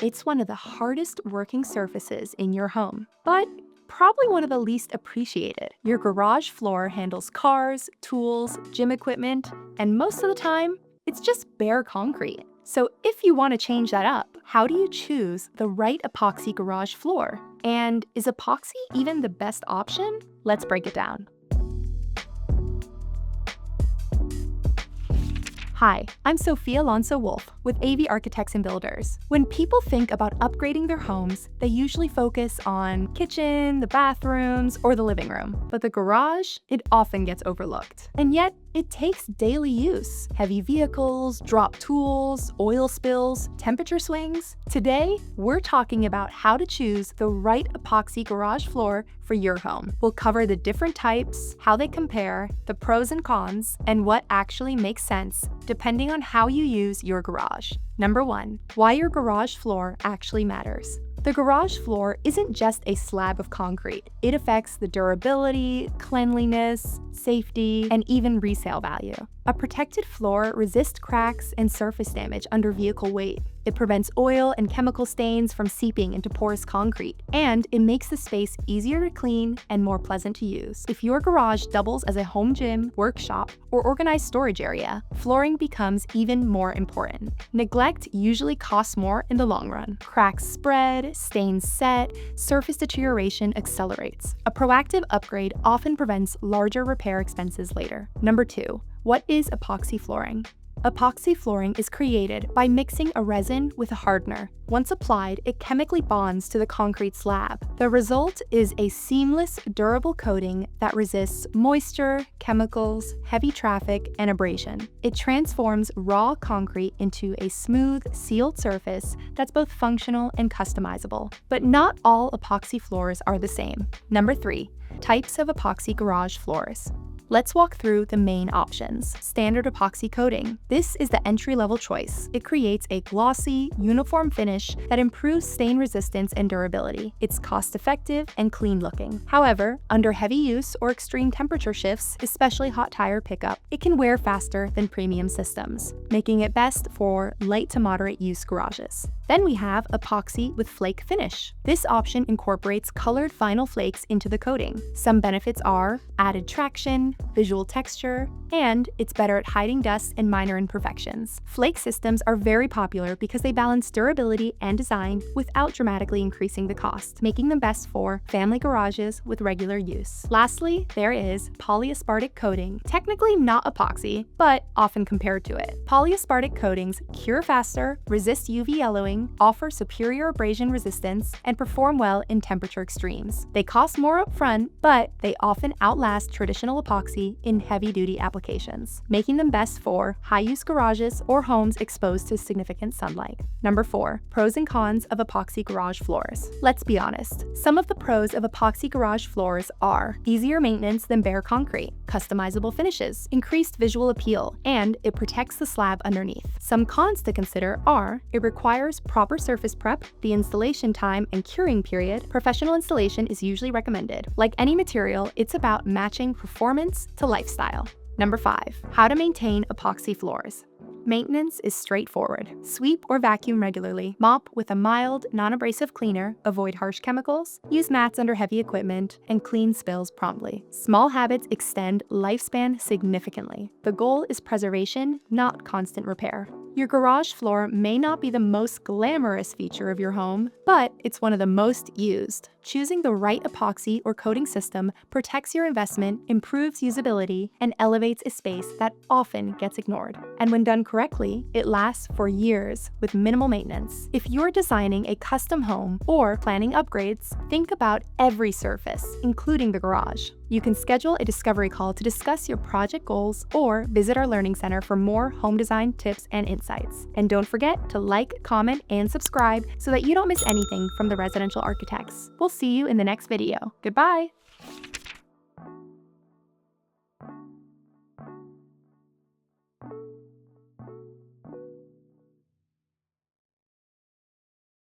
It's one of the hardest working surfaces in your home, but probably one of the least appreciated. Your garage floor handles cars, tools, gym equipment, and most of the time, it's just bare concrete. So if you want to change that up, how do you choose the right epoxy garage floor? And is epoxy even the best option? Let's break it down. Hi, I'm Sophia Alonso-Wolf with AV Architects and Builders. When people think about upgrading their homes, they usually focus on kitchen, the bathrooms, or the living room. But the garage, it often gets overlooked. And yet, it takes daily use. Heavy vehicles, drop tools, oil spills, temperature swings. Today, we're talking about how to choose the right epoxy garage floor for your home. We'll cover the different types, how they compare, the pros and cons, and what actually makes sense depending on how you use your garage. Number 1, why your garage floor actually matters. The garage floor isn't just a slab of concrete. It affects the durability, cleanliness, safety, and even resale value. A protected floor resists cracks and surface damage under vehicle weight. It prevents oil and chemical stains from seeping into porous concrete, and it makes the space easier to clean and more pleasant to use. If your garage doubles as a home gym, workshop, or organized storage area, flooring becomes even more important. Neglect usually costs more in the long run. Cracks spread, stains set, surface deterioration accelerates. A proactive upgrade often prevents larger repair expenses later. Number 2, what is epoxy flooring? Epoxy flooring is created by mixing a resin with a hardener. Once applied, it chemically bonds to the concrete slab. The result is a seamless, durable coating that resists moisture, chemicals, heavy traffic, and abrasion. It transforms raw concrete into a smooth, sealed surface that's both functional and customizable. But not all epoxy floors are the same. Number 3, types of epoxy garage floors. Let's walk through the main options. Standard epoxy coating. This is the entry-level choice. It creates a glossy, uniform finish that improves stain resistance and durability. It's cost-effective and clean-looking. However, under heavy use or extreme temperature shifts, especially hot tire pickup, it can wear faster than premium systems, making it best for light to moderate use garages. Then we have epoxy with flake finish. This option incorporates colored vinyl flakes into the coating. Some benefits are added traction, visual texture, and it's better at hiding dust and minor imperfections. Flake systems are very popular because they balance durability and design without dramatically increasing the cost, making them best for family garages with regular use. Lastly, there is polyaspartic coating. Technically not epoxy, but often compared to it. Polyaspartic coatings cure faster, resist UV yellowing, offer superior abrasion resistance, and perform well in temperature extremes. They cost more upfront, but they often outlast traditional epoxy in heavy-duty applications, making them best for high-use garages or homes exposed to significant sunlight. Number 4, pros and cons of epoxy garage floors. Let's be honest, some of the pros of epoxy garage floors are easier maintenance than bare concrete, customizable finishes, increased visual appeal, and it protects the slab underneath. Some cons to consider are it requires proper surface prep, the installation time and curing period. Professional installation is usually recommended. Like any material, it's about matching performance to lifestyle. Number 5, how to maintain epoxy floors. Maintenance is straightforward. Sweep or vacuum regularly. Mop with a mild, non-abrasive cleaner. Avoid harsh chemicals. Use mats under heavy equipment, and clean spills promptly. Small habits extend lifespan significantly. The goal is preservation, not constant repair. Your garage floor may not be the most glamorous feature of your home, but it's one of the most used. Choosing the right epoxy or coating system protects your investment, improves usability, and elevates a space that often gets ignored. And when done correctly, it lasts for years with minimal maintenance. If you're designing a custom home or planning upgrades, think about every surface, including the garage. You can schedule a discovery call to discuss your project goals or visit our learning center for more home design tips and insights. And don't forget to like, comment, and subscribe so that you don't miss anything from the Residential Architects. We'll see you in the next video. Goodbye!